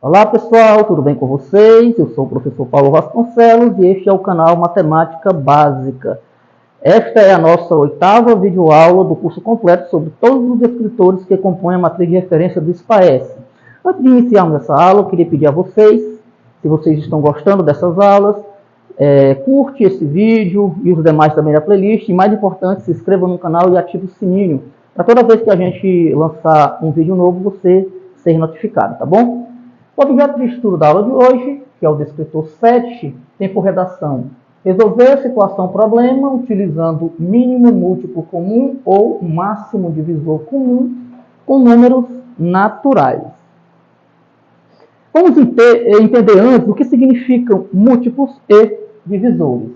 Olá pessoal, tudo bem com vocês? Eu sou o professor Paulo Vasconcelos e este é o canal Matemática Básica. Esta é a nossa 8ª videoaula do curso completo sobre todos os escritores que compõem a matriz de referência do SPAES. Antes de iniciarmos essa aula, eu queria pedir a vocês, se vocês estão gostando dessas aulas, curte esse vídeo e os demais também da playlist. E mais importante, se inscreva no canal e ative o sininho, para toda vez que a gente lançar um vídeo novo, você ser notificado, tá bom? O objeto de estudo da aula de hoje, que é o descritor 7, tem por redação resolver a situação-problema utilizando mínimo múltiplo comum ou máximo divisor comum com números naturais. Vamos entender antes o que significam múltiplos e divisores.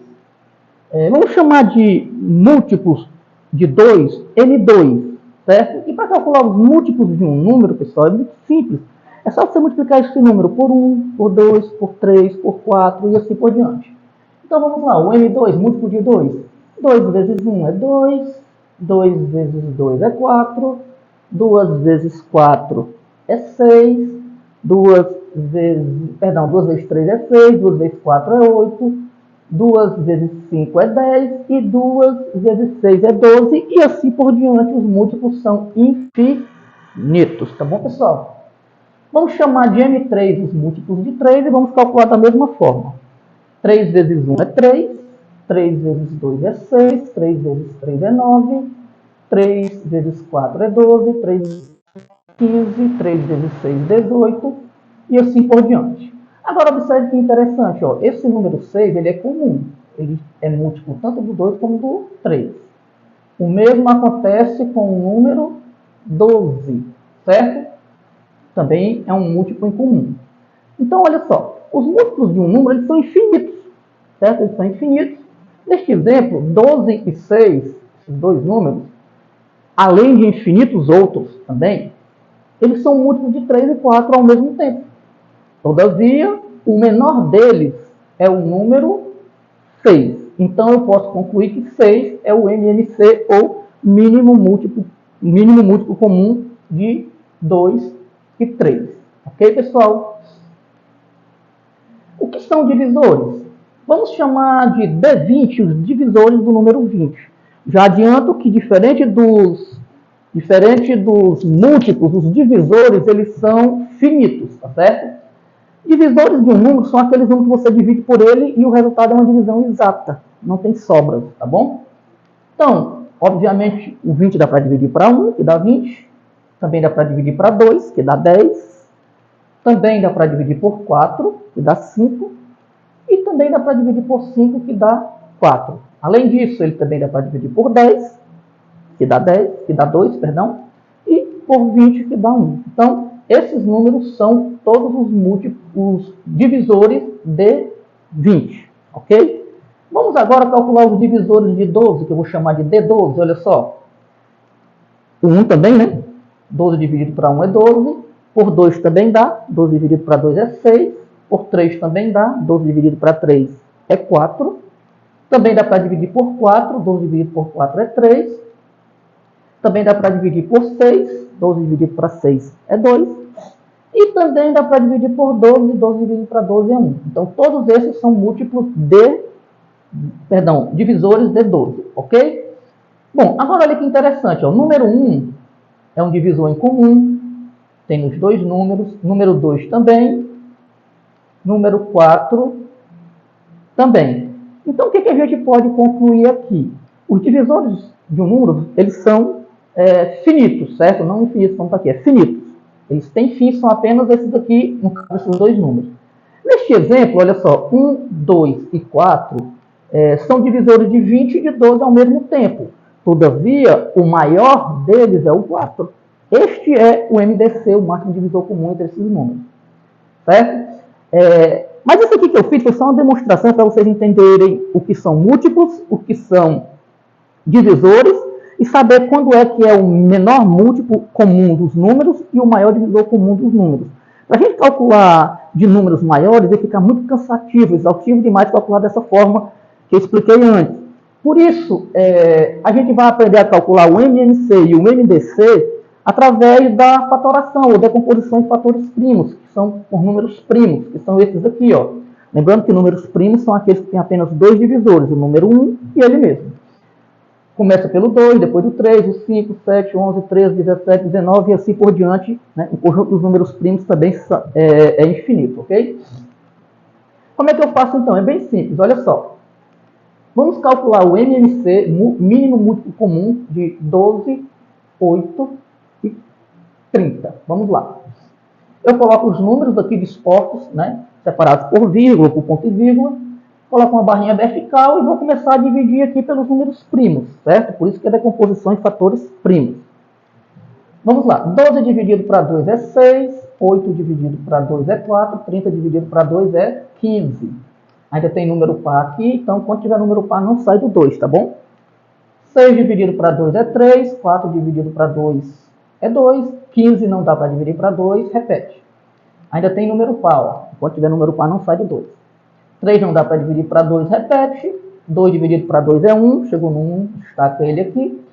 Vamos chamar de múltiplos de 2, M2, certo? E para calcular os múltiplos de um número, pessoal, é muito simples. É só você multiplicar esse número por 1, por 2, por 3, por 4 e assim por diante. Então vamos lá, o M2, múltiplo de 2. 2 vezes 1 é 2, 2 vezes 2 é 4, 2 vezes 4 é 6, 2 vezes 3 é 6, 2 vezes 4 é 8, 2 vezes 5 é 10 e 2 vezes 6 é 12 e assim por diante. Os múltiplos são infinitos, tá bom, pessoal? Vamos chamar de M3 os múltiplos de 3 e vamos calcular da mesma forma. 3 vezes 1 é 3, 3 vezes 2 é 6, 3 vezes 3 é 9, 3 vezes 4 é 12, 3 vezes 15, 3 vezes 6 é 18 e assim por diante. Agora observe que interessante, ó, esse número 6 ele é comum, ele é múltiplo tanto do 2 como do 3. O mesmo acontece com o número 12, certo? Também é um múltiplo em comum. Então, olha só, os múltiplos de um número eles são infinitos, certo? Eles são infinitos. Neste exemplo, 12 e 6, esses dois números, além de infinitos outros também, eles são múltiplos de 3 e 4 ao mesmo tempo. Todavia, o menor deles é o número 6. Então, eu posso concluir que 6 é o MMC, ou mínimo múltiplo comum de 2 e 3. Ok, pessoal? O que são divisores? Vamos chamar de D20 os divisores do número 20. Já adianto que, diferente dos múltiplos, os divisores eles são finitos, tá certo? Divisores de um número são aqueles números que você divide por ele e o resultado é uma divisão exata, não tem sobras, tá bom? Então, obviamente, o 20 dá para dividir para 1, que dá 20. Também dá para dividir para 2, que dá 10. Também dá para dividir por 4, que dá 5. E também dá para dividir por 5, que dá 4. Além disso, ele também dá para dividir por 10, que dá 2, perdão. E por 20, que dá 1. Então, esses números são todos os múltiplos divisores de 20. Ok? Vamos agora calcular os divisores de 12, que eu vou chamar de D12. Olha só. O 1 também, né? 12 dividido para 1 é 12, por 2 também dá, 12 dividido para 2 é 6, por 3 também dá, 12 dividido para 3 é 4, também dá para dividir por 4, 12 dividido por 4 é 3, também dá para dividir por 6, 12 dividido para 6 é 2, e também dá para dividir por 12, 12 dividido para 12 é 1. Então, todos esses são divisores de 12, ok? Bom, agora olha que interessante, ó, o número 1 é um divisor em comum, tem os dois números, número 2 também, número 4 também. Então, o que a gente pode concluir aqui? Os divisores de um número, eles são finitos, certo? Não infinitos, como está aqui, é finitos. Eles têm fim, são apenas esses aqui, no caso desses dois números. Neste exemplo, olha só, 1, 2 e 4 são divisores de 20 e de 12 ao mesmo tempo. Todavia, o maior deles é o 4. Este é o MDC, o máximo divisor comum entre esses números. Certo? Mas isso aqui que eu fiz foi só uma demonstração para vocês entenderem o que são múltiplos, o que são divisores, e saber quando é que é o menor múltiplo comum dos números e o maior divisor comum dos números. Para a gente calcular de números maiores, ele fica muito cansativo, exaustivo demais calcular dessa forma que eu expliquei antes. Por isso, a gente vai aprender a calcular o MMC e o MDC através da fatoração ou decomposição de fatores primos, que são por números primos, que são esses aqui, ó. Lembrando que números primos são aqueles que têm apenas dois divisores, o número 1 e ele mesmo. Começa pelo 2, depois do 3, o 5, 7, 11, 13, 17, 19 e assim por diante. Né? O conjunto dos números primos também é infinito, ok? Como é que eu faço então? É bem simples, olha só. Vamos calcular o MMC, mínimo múltiplo comum, de 12, 8 e 30. Vamos lá. Eu coloco os números aqui dispostos, né, separados por vírgula, por ponto e vírgula. Coloco uma barrinha vertical e vou começar a dividir aqui pelos números primos, certo? Por isso que é decomposição em fatores primos. Vamos lá. 12 dividido para 2 é 6, 8 dividido para 2 é 4, 30 dividido para 2 é 15. Ainda tem número par aqui, então quando tiver número par não sai do 2, tá bom? 6 dividido para 2 é 3, 4 dividido para 2 é 2, 15 não dá para dividir para 2, repete. Ainda tem número par, ó. Quando tiver número par não sai do 2. 3 não dá para dividir para 2, repete. 2 dividido para 2 é 1, chegou no 1, destaca ele aqui.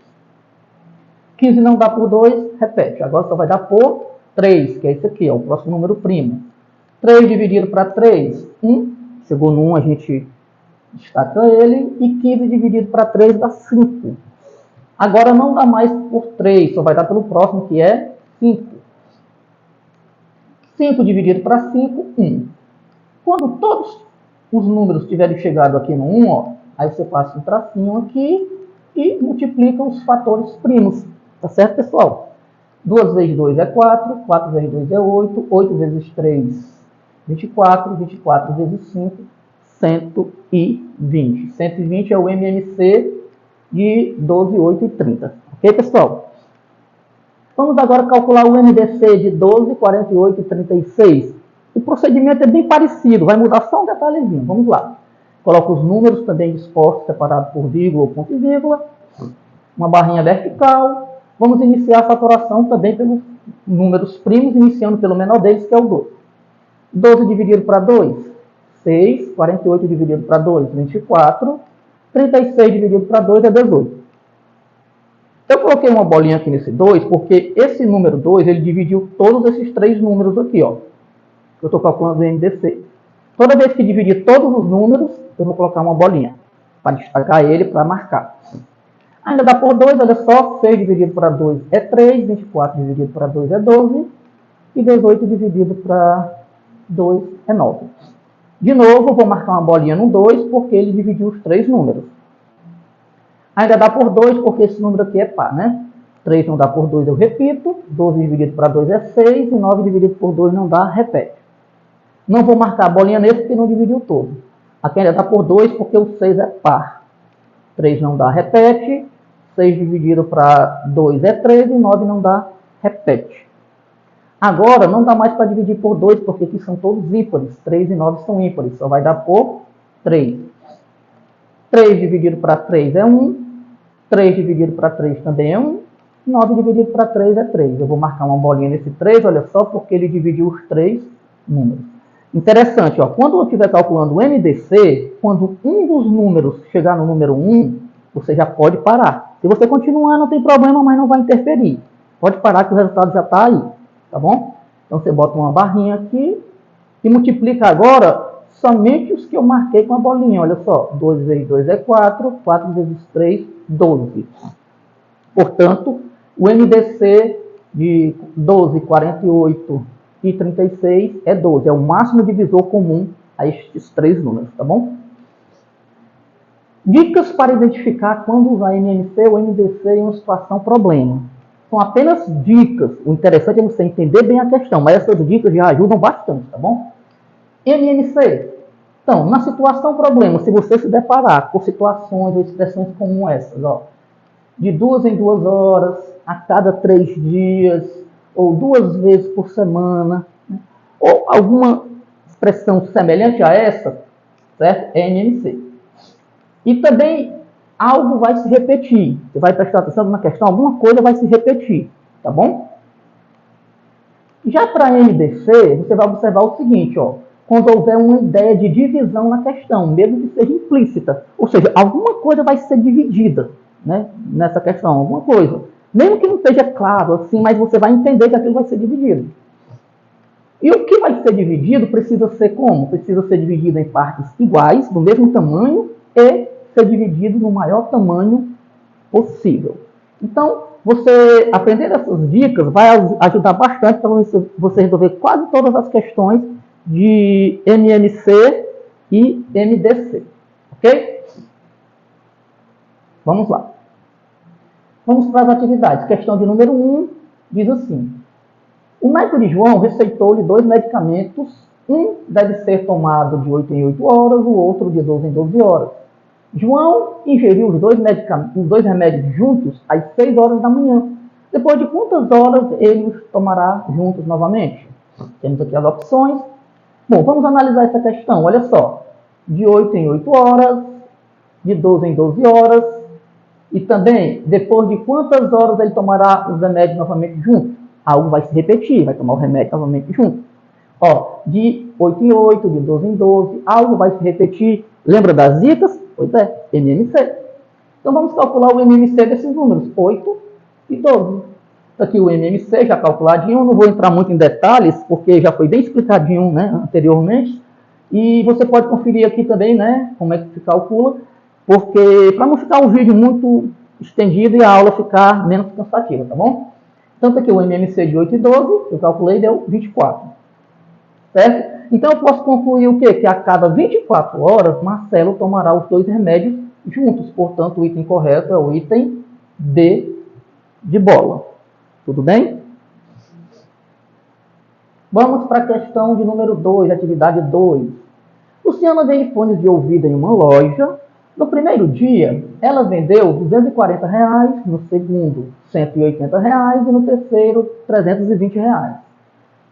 15 não dá por 2, repete. Agora só vai dar por 3, que é esse aqui, ó, o próximo número primo. 3 dividido para 3, 1. Chegou no 1, a gente destaca ele. E 15 dividido para 3 dá 5. Agora não dá mais por 3, só vai dar pelo próximo, que é 5. 5 dividido para 5, 1. Quando todos os números tiverem chegado aqui no 1, ó, aí você passa um tracinho aqui e multiplica os fatores primos. Tá certo, pessoal? 2 vezes 2 é 4, 4 vezes 2 é 8, 8 vezes 3, 24, 24 vezes 5, 120. 120 é o MMC de 12, 8 e 30. Ok, pessoal? Vamos agora calcular o MDC de 12, 48 e 36. O procedimento é bem parecido, vai mudar só um detalhezinho. Vamos lá. Coloco os números também dispostos, separados por vírgula ou ponto e vírgula. Uma barrinha vertical. Vamos iniciar a fatoração também pelos números primos, iniciando pelo menor deles, que é o 2. 12 dividido para 2, 6. 48 dividido para 2, 24. 36 dividido para 2 é 18. Eu coloquei uma bolinha aqui nesse 2, porque esse número 2, ele dividiu todos esses três números aqui, ó. Eu estou calculando o MDC. Toda vez que dividir todos os números, eu vou colocar uma bolinha, para destacar ele, para marcar. Ainda dá por 2, olha só, 6 dividido para 2 é 3, 24 dividido para 2 é 12, e 18 dividido para 2 é 9. De novo, eu vou marcar uma bolinha no 2, porque ele dividiu os três números. Ainda dá por 2, porque esse número aqui é par, né? 3 não dá por 2, eu repito. 12 dividido para 2 é 6, e 9 dividido por 2 não dá, repete. Não vou marcar a bolinha nesse, porque não dividiu todo. Aqui ainda dá por 2, porque o 6 é par. 3 não dá, repete. 6 dividido para 2 é 13, e 9 não dá, repete. Agora, não dá mais para dividir por 2, porque aqui são todos ímpares. 3 e 9 são ímpares, só vai dar por 3. 3 dividido para 3 é 1. 3 dividido para 3 também é 1. 9 dividido para 3 é 3. Eu vou marcar uma bolinha nesse 3, olha só, porque ele dividiu os três números. Interessante, ó, quando eu estiver calculando o MDC, quando um dos números chegar no número 1, você já pode parar. Se você continuar, não tem problema, mas não vai interferir. Pode parar que o resultado já está aí, tá bom? Então você bota uma barrinha aqui e multiplica agora somente os que eu marquei com a bolinha. Olha só, 2 vezes 2 é 4, 4 vezes 3, 12. Portanto, o MDC de 12, 48 e 36 é 12. É o máximo divisor comum a estes três números, tá bom? Dicas para identificar quando usar MMC ou MDC em uma situação problema. São apenas dicas. O interessante é você entender bem a questão, mas essas dicas já ajudam bastante, tá bom? MMC. Então, na situação problema, se você se deparar com situações ou expressões como essas, ó, de 2 em 2 horas, a cada 3 dias, ou 2 vezes por semana, né? Ou alguma expressão semelhante a essa, certo? É MMC. E também algo vai se repetir. Você vai prestar atenção na questão, alguma coisa vai se repetir, tá bom? Já para MDC, você vai observar o seguinte, ó, quando houver uma ideia de divisão na questão, mesmo que seja implícita, ou seja, alguma coisa vai ser dividida, né, nessa questão, alguma coisa. Mesmo que não esteja claro assim, mas você vai entender que aquilo vai ser dividido. E o que vai ser dividido precisa ser como? Precisa ser dividido em partes iguais, do mesmo tamanho, e ser dividido no maior tamanho possível. Então, você aprender essas dicas vai ajudar bastante para você resolver quase todas as questões de MMC e MDC. Ok? Vamos lá. Vamos para as atividades. Questão de número 1 diz assim: o médico de João receitou-lhe 2 medicamentos. Um deve ser tomado de 8 em 8 horas, o outro de 12 em 12 horas. João ingeriu os dois remédios juntos às 6 horas da manhã. Depois de quantas horas ele os tomará juntos novamente? Temos aqui as opções. Bom, vamos analisar essa questão. Olha só. De 8 em 8 horas, de 12 em 12 horas, e também, depois de quantas horas ele tomará os remédios novamente juntos? Algo vai se repetir, vai tomar o remédio novamente junto. Ó, de 8 em 8, de 12 em 12, algo vai se repetir. Lembra das dicas? Pois é, MMC. Então vamos calcular o MMC desses números, 8 e 12. Aqui o MMC já calculadinho, não vou entrar muito em detalhes, porque já foi bem explicadinho, né, anteriormente. E você pode conferir aqui também, né, como é que se calcula, porque para não ficar o vídeo muito estendido e a aula ficar menos cansativa, tá bom? Tanto aqui o MMC de 8 e 12, eu calculei, deu 24. Certo? Então eu posso concluir o quê? Que a cada 24 horas, Marcelo tomará os 2 remédios juntos. Portanto, o item correto é o item D de bola. Tudo bem? Vamos para a questão de número 2, atividade 2. Luciana vende fones de ouvido em uma loja. No primeiro dia, ela vendeu R$ 240, no segundo, R$ 180 e no terceiro, R$ 320.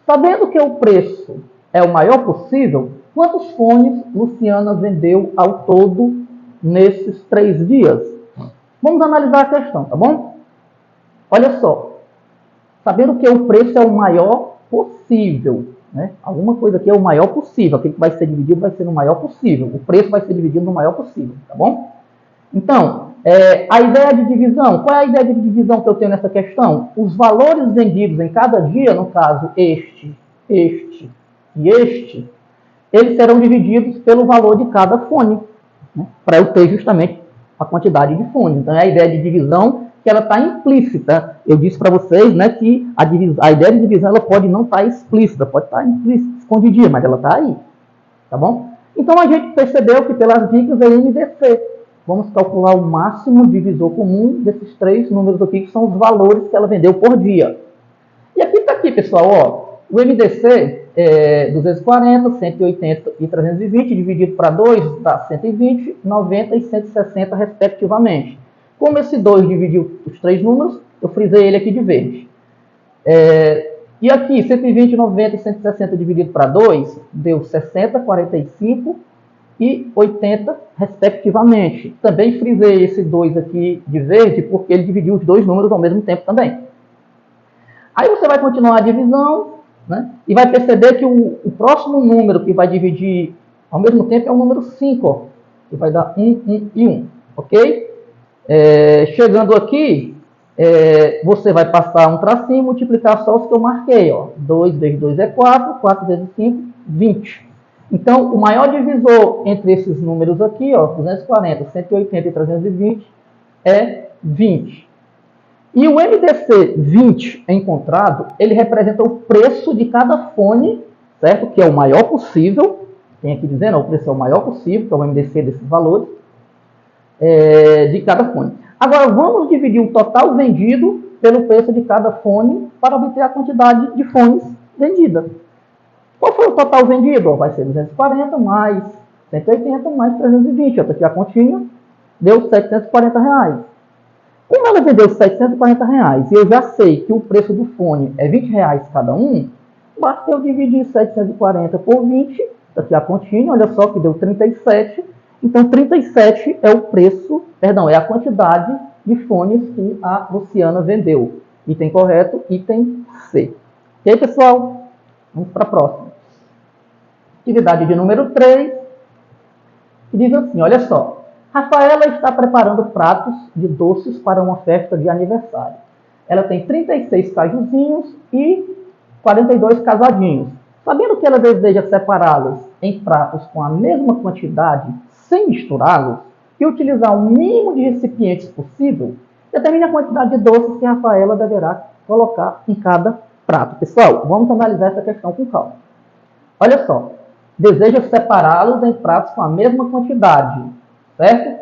Sabendo que o preço é o maior possível, quantos fones Luciana vendeu ao todo nesses 3 dias? Vamos analisar a questão, tá bom? Olha só. Sabendo que o preço é o maior possível, né? Alguma coisa aqui é o maior possível. Aquilo que vai ser dividido vai ser no maior possível. O preço vai ser dividido no maior possível, tá bom? Então, a ideia de divisão. Qual é a ideia de divisão que eu tenho nessa questão? Os valores vendidos em cada dia, no caso este e este, eles serão divididos pelo valor de cada fone, né? Para eu ter justamente a quantidade de fones. Então, é a ideia de divisão que ela está implícita. Eu disse para vocês, né, que a ideia de divisão ela pode não estar explícita, pode estar implícita, escondidinha, mas ela está aí. Tá bom? Então, a gente percebeu que pelas dicas é MDC. Vamos calcular o máximo divisor comum desses 3 números aqui, que são os valores que ela vendeu por dia. E aqui está aqui, pessoal, ó, o MDC é 240, 180 e 320, dividido para 2, dá 120, 90 e 160, respectivamente. Como esse 2 dividiu os 3 números, eu frisei ele aqui de verde. E aqui, 120, 90 e 160 dividido para 2, deu 60, 45 e 80, respectivamente. Também frisei esse 2 aqui de verde, porque ele dividiu os 2 números ao mesmo tempo também. Aí você vai continuar a divisão, né, e vai perceber que o próximo número que vai dividir ao mesmo tempo é o número 5, ó, que vai dar 1, 1 e 1. Ok? Chegando aqui, você vai passar um tracinho e multiplicar só os que eu marquei. Ó. 2 vezes 2 é 4, 4 vezes 5, 20. Então, o maior divisor entre esses números aqui, ó, 240, 180 e 320, é 20. E o MDC 20 encontrado, ele representa o preço de cada fone, certo? Que é o maior possível. Tem aqui dizendo, o preço é o maior possível, que é o MDC desses valores, de cada fone. Agora, vamos dividir o total vendido pelo preço de cada fone para obter a quantidade de fones vendida. Qual foi o total vendido? Vai ser 240 mais 180 mais 320. Está aqui a continha, deu 740 reais. Como ela vendeu 740 reais e eu já sei que o preço do fone é 20 reais cada um, basta eu dividir 740 por 20, está aqui a continha, olha só que deu 37. Então, 37 é o preço, perdão, é a quantidade de fones que a Luciana vendeu. Item correto, item C. Ok, pessoal? Vamos para a próxima. Atividade de número 3, que diz assim, olha só. Rafaela está preparando pratos de doces para uma festa de aniversário. ela tem 36 cajuzinhos e 42 casadinhos. Sabendo que ela deseja separá-los em pratos com a mesma quantidade, sem misturá-los, e utilizar o mínimo de recipientes possível, determine a quantidade de doces que a Rafaela deverá colocar em cada prato. Pessoal, vamos analisar essa questão com calma. Olha só, deseja separá-los em pratos com a mesma quantidade, certo?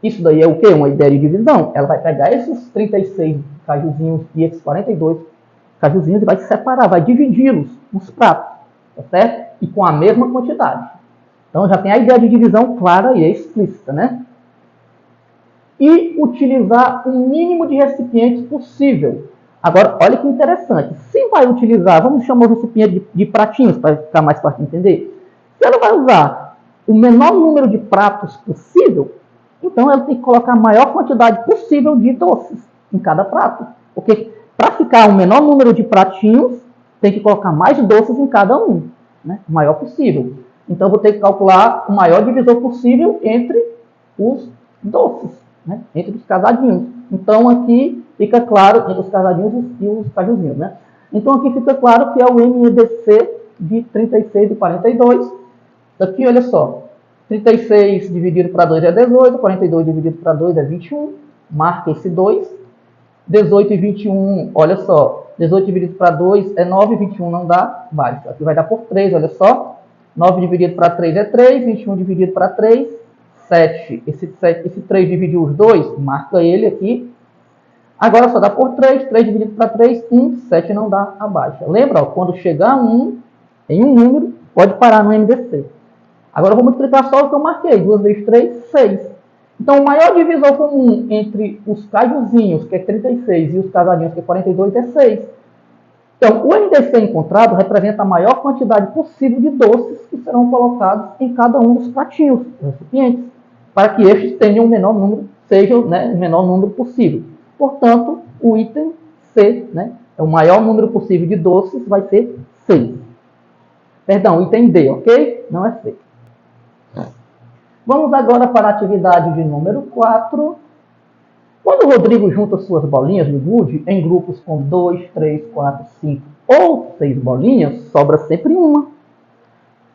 Isso daí é o quê? Uma ideia de divisão. Ela vai pegar esses 36 cajuzinhos e esses 42 cajuzinhos e vai separar, vai dividi-los nos pratos, tá certo? E com a mesma quantidade. Então já tem a ideia de divisão clara e explícita, né? E utilizar o mínimo de recipientes possível. Agora, olha que interessante. Se vai utilizar, vamos chamar o recipiente de pratinhos, para ficar mais fácil de entender. Se ela vai usar o menor número de pratos possível, então ela tem que colocar a maior quantidade possível de doces em cada prato. Porque para ficar o menor número de pratinhos, tem que colocar mais doces em cada um, né? O maior possível. Então eu vou ter que calcular o maior divisor possível entre os doces, né? Entre os casadinhos. Então aqui fica claro, entre os casadinhos e os cajuzinhos, né? Então aqui fica claro que é o MEDC de 36 e 42. Aqui, olha só, 36 dividido para 2 é 18, 42 dividido para 2 é 21, marca esse 2. 18 e 21, olha só, 18 dividido para 2 é 9, 21 não dá, vai. Aqui vai dar por 3, olha só. 9 dividido para 3 é 3, 21 dividido para 3, 7. Esse 3 dividiu os 2, marca ele aqui. Agora só dá por 3, 3 dividido para 3, 1, 7 não dá, abaixa. Lembra, ó, quando chegar 1 em um número, pode parar no MDC. Agora eu vou multiplicar só o que eu marquei, 2 vezes 3, 6. Então o maior divisor comum entre os cajuzinhos, que é 36, e os casadinhos, que é 42, é 6. Então, o MDC encontrado representa a maior quantidade possível de doces que serão colocados em cada um dos pratinhos, recipientes, para que estes tenham o menor número, sejam, né, o menor número possível. Portanto, o item C, né, o maior número possível de doces vai ser 6. Perdão, item D, ok? Não é C. Vamos agora para a atividade de número 4. Quando o Rodrigo junta suas bolinhas de gude em grupos com 2, 3, 4, 5 ou 6 bolinhas, sobra sempre uma.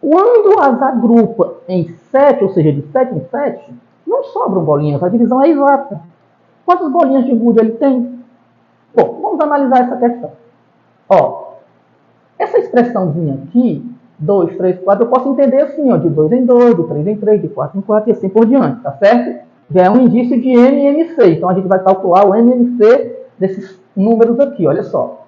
Quando as agrupa em 7, ou seja, de 7 em 7, não sobram bolinhas, a divisão é exata. Quantas bolinhas de gude ele tem? Bom, vamos analisar essa questão. Ó, essa expressãozinha aqui, 2, 3, 4, eu posso entender assim, ó, de 2 em 2, de 3 em 3, de 4 em 4 e assim por diante, tá certo? Já é um indício de MMC, então a gente vai calcular o MMC desses números aqui, olha só.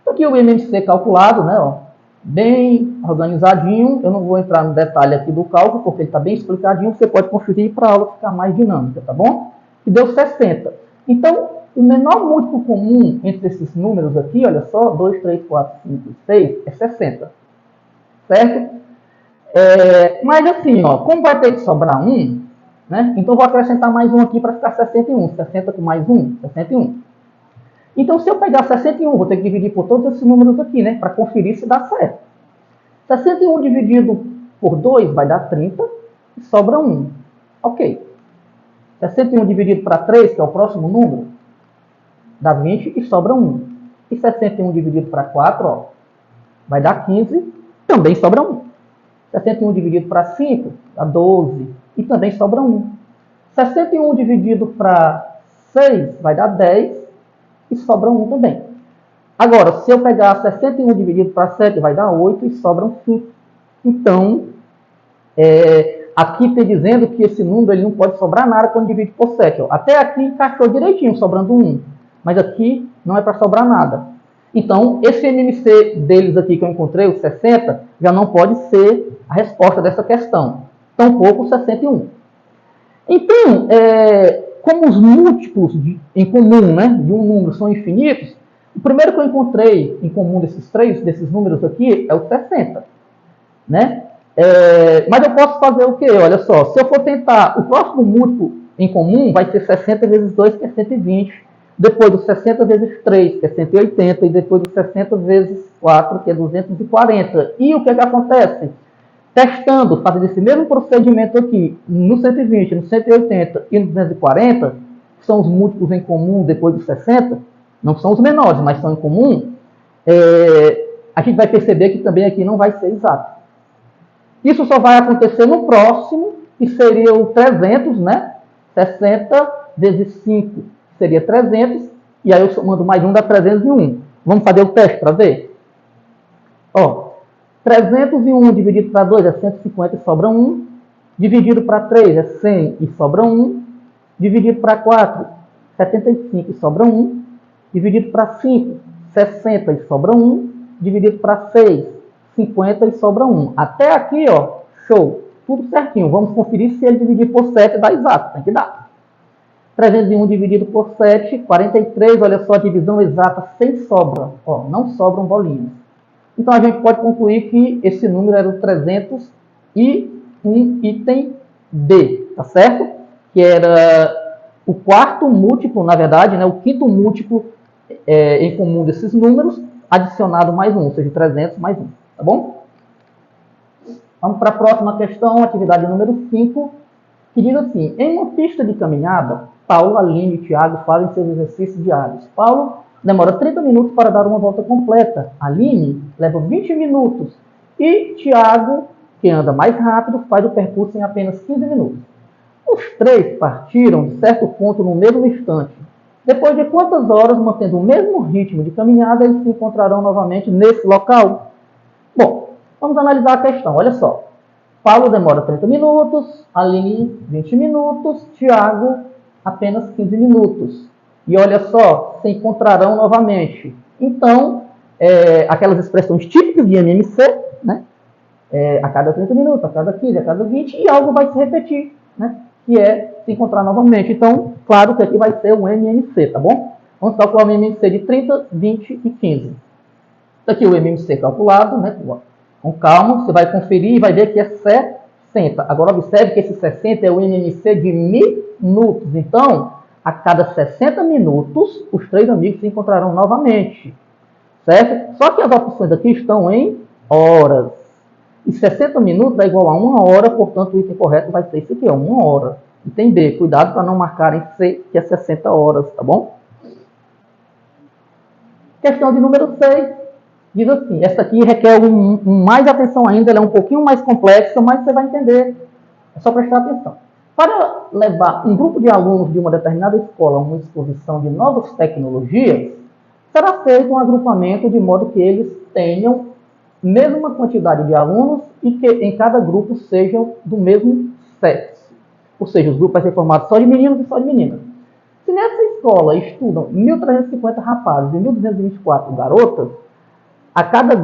Aqui o MMC calculado, né, ó, bem organizadinho, eu não vou entrar no detalhe aqui do cálculo, porque ele está bem explicadinho, você pode conferir para a aula ficar mais dinâmica, tá bom? Que deu 60. Então, o menor múltiplo comum entre esses números aqui, olha só, 2, 3, 4, 5 e 6, é 60. Certo? Mas assim, ó, como vai ter que sobrar 1, né? Então vou acrescentar mais um aqui para ficar 61. 60 com mais 1, 61. Então se eu pegar 61, vou ter que dividir por todos esses números aqui, né? Para conferir se dá certo. 61 dividido por 2 vai dar 30 e sobra 1. Ok. 61 dividido para 3, que é o próximo número, dá 20 e sobra 1. E 61 dividido para 4, ó, vai dar 15, também sobra 1. 61 dividido para 5, dá 12, e também sobra 1. 61 dividido para 6, vai dar 10, e sobra 1 também. Agora, se eu pegar 61 dividido para 7, vai dar 8, e sobram 5. Então, aqui está dizendo que esse número ele não pode sobrar nada quando divide por 7. Ó. Até aqui encaixou direitinho, sobrando 1. Mas aqui não é para sobrar nada. Então, esse MMC deles aqui que eu encontrei, o 60, já não pode ser a resposta dessa questão. Tampouco o 61. Então, como os múltiplos em comum, né, de um número são infinitos, o primeiro que eu encontrei em comum desses números aqui é o 60. Né? Mas eu posso fazer o quê? Olha só, se eu for tentar, o próximo múltiplo em comum vai ser 60 vezes 2, que é 120. Depois do 60 vezes 3, que é 180, e depois do 60 vezes 4, que é 240. E o que acontece? Testando, fazendo esse mesmo procedimento aqui, no 120, no 180 e no 240, que são os múltiplos em comum depois do 60, não são os menores, mas são em comum, a gente vai perceber que também aqui não vai ser exato. Isso só vai acontecer no próximo, que seria o 300, né? 60 vezes 5 seria 300, e aí eu somando mais 1 dá 301. Vamos fazer o teste para ver? Ó, 301 dividido para 2 é 150 e sobra 1. Dividido para 3 é 100 e sobra 1. Dividido para 4, 75 e sobra 1. Dividido para 5, 60 e sobra 1. Dividido para 6, 50 e sobra 1. Até aqui, ó, show. Tudo certinho. Vamos conferir se ele dividir por 7 dá exato. Tem que dar. 301 dividido por 7, 43. Olha só a divisão exata sem sobra. Ó, não sobram bolinhas. Então, a gente pode concluir que esse número era o 300 e um item D, tá certo? Que era o quarto múltiplo, na verdade, né, o quinto múltiplo em comum desses números, adicionado mais 1, ou seja, 300 mais 1, tá bom? Vamos para a próxima questão, atividade número 5, que diz assim: em uma pista de caminhada, Paulo, Aline e Tiago fazem seus exercícios diários. Paulo demora 30 minutos para dar uma volta completa. Aline leva 20 minutos. E Tiago, que anda mais rápido, faz o percurso em apenas 15 minutos. Os três partiram de certo ponto no mesmo instante. Depois de quantas horas, mantendo o mesmo ritmo de caminhada, eles se encontrarão novamente nesse local? Bom, vamos analisar a questão. Olha só. Paulo demora 30 minutos, Aline 20 minutos, Tiago apenas 15 minutos. E olha só, se encontrarão novamente. Então, aquelas expressões típicas de MMC, né? A cada 30 minutos, a cada 15, a cada 20, e algo vai se repetir, né? Que é se encontrar novamente. Então, claro que aqui vai ser um MMC, tá bom? Vamos calcular o MMC de 30, 20 e 15. Aqui o MMC calculado, né? Com calma, você vai conferir e vai ver que é 60. Agora, observe que esse 60 é o MMC de minutos. Então, a cada 60 minutos, os três amigos se encontrarão novamente. Certo? Só que as opções aqui estão em horas. E 60 minutos é igual a 1 hora, portanto, o item correto vai ser isso aqui, ó, 1 hora. Item B, cuidado para não marcarem C, que é 60 horas, tá bom? Questão de número 6. Diz assim, essa aqui requer mais atenção ainda, ela é um pouquinho mais complexa, mas você vai entender. É só prestar atenção. Para levar um grupo de alunos de uma determinada escola a uma exposição de novas tecnologias, será feito um agrupamento de modo que eles tenham mesma quantidade de alunos e que em cada grupo sejam do mesmo sexo. Ou seja, os grupos vão ser formados só de meninos e só de meninas. Se nessa escola estudam 1.350 rapazes e 1.224 garotas, cada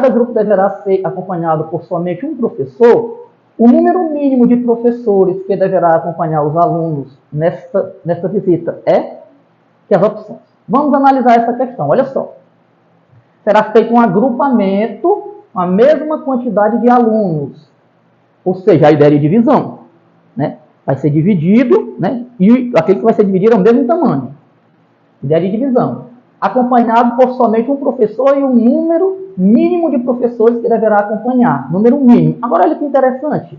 grupo deverá ser acompanhado por somente um professor, o número mínimo de professores que deverá acompanhar os alunos nesta visita é que as opções. Vamos analisar essa questão, olha só. Será feito um agrupamento com a mesma quantidade de alunos, ou seja, a ideia de divisão, né? Vai ser dividido, né? E aquele que vai ser dividido é o mesmo tamanho. Ideia de divisão. Acompanhado por somente um professor e um número mínimo de professores que deverá acompanhar. Número mínimo. Agora, olha que interessante.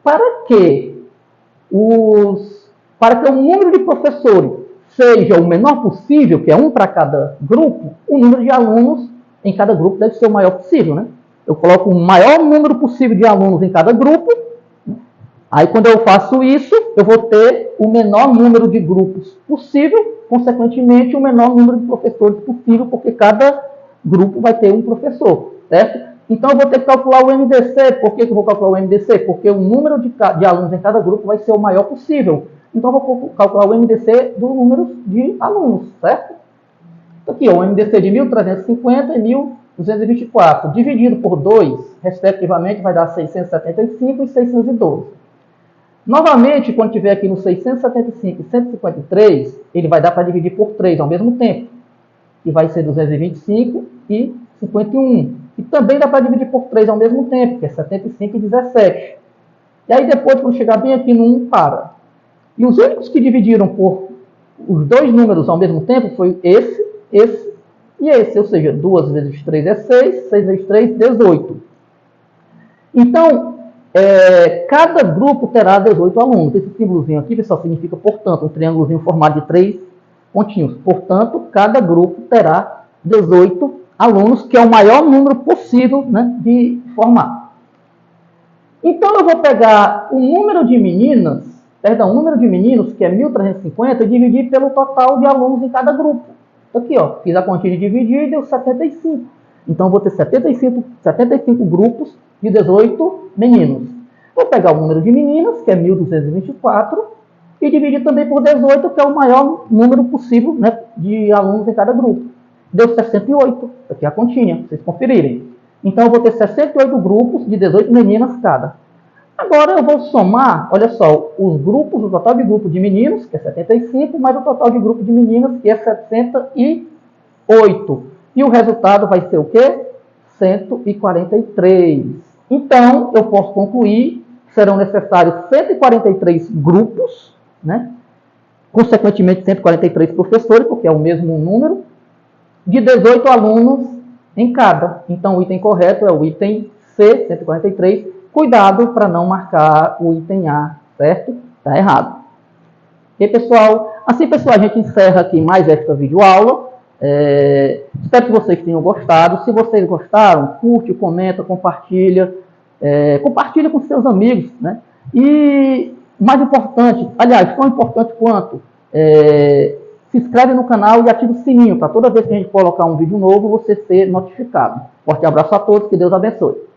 Para que o número de professores seja o menor possível, que é um para cada grupo, o número de alunos em cada grupo deve ser o maior possível, né? Eu coloco o maior número possível de alunos em cada grupo. Aí, quando eu faço isso, eu vou ter o menor número de grupos possível, consequentemente, o menor número de professores possível, porque cada grupo vai ter um professor, certo? Então, eu vou ter que calcular o MDC. Por que eu vou calcular o MDC? Porque o número de alunos em cada grupo vai ser o maior possível. Então, eu vou calcular o MDC do número de alunos, certo? Aqui, ó, o MDC de 1.350 e 1.224, dividido por 2, respectivamente, vai dar 675 e 612. Novamente, quando tiver aqui no 675 e 153, ele vai dar para dividir por 3 ao mesmo tempo, que vai ser 225 e 51. E também dá para dividir por 3 ao mesmo tempo, que é 75 e 17. E aí depois, quando chegar bem aqui no 1, para. E os únicos que dividiram por os dois números ao mesmo tempo foi esse e esse. Ou seja, 2 vezes 3 é 6, 6 vezes 3, 18. Então, cada grupo terá 18 alunos. Esse símbolozinho aqui, pessoal, significa, portanto, um triângulozinho formado de 3 pontinhos. Portanto, cada grupo terá 18 alunos, que é o maior número possível, né, de formar. Então, eu vou pegar o número de meninas, o número de meninos, que é 1.350, e dividir pelo total de alunos em cada grupo. Aqui, ó, fiz a continha de dividir e deu 75. Então, eu vou ter 75 grupos de 18 meninos. Vou pegar o número de meninas, que é 1.224, e dividir também por 18, que é o maior número possível, né, de alunos em cada grupo. Deu 68. Aqui é a continha, para vocês conferirem. Então, eu vou ter 68 grupos de 18 meninas cada. Agora, eu vou somar, olha só, os grupos, o total de grupo de meninos, que é 75, mais o total de grupo de meninas, que é 68. E o resultado vai ser o quê? 143. Então, eu posso concluir que serão necessários 143 grupos, né? Consequentemente, 143 professores, porque é o mesmo número, de 18 alunos em cada. Então, o item correto é o item C, 143. Cuidado para não marcar o item A, certo? Está errado. Ok, pessoal? Assim, pessoal, a gente encerra aqui mais esta videoaula. Espero que vocês tenham gostado. Se vocês gostaram, curte, comenta, compartilha. Compartilha com seus amigos, né? E, mais importante, aliás, tão importante quanto, se inscreve no canal e ativa o sininho para toda vez que a gente colocar um vídeo novo, você ser notificado. Forte abraço a todos, que Deus abençoe.